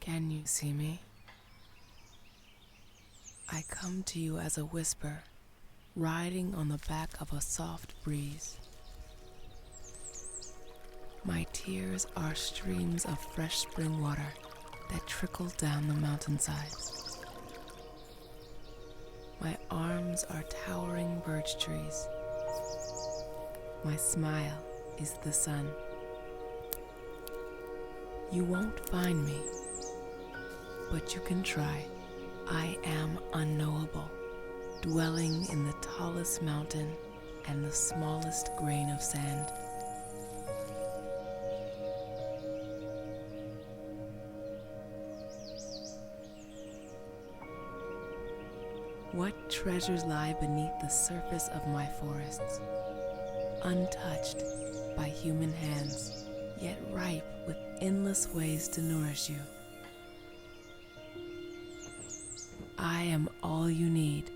Can you see me? I come to you as a whisper, riding on the back of a soft breeze. My tears are streams of fresh spring water that trickle down the mountainsides. My arms are towering birch trees. My smile is the sun. You won't find me, but you can try. I am unknowable, dwelling in the tallest mountain and the smallest grain of sand. What treasures lie beneath the surface of my forests, untouched by human hands, yet ripe with endless ways to nourish you. I am all you need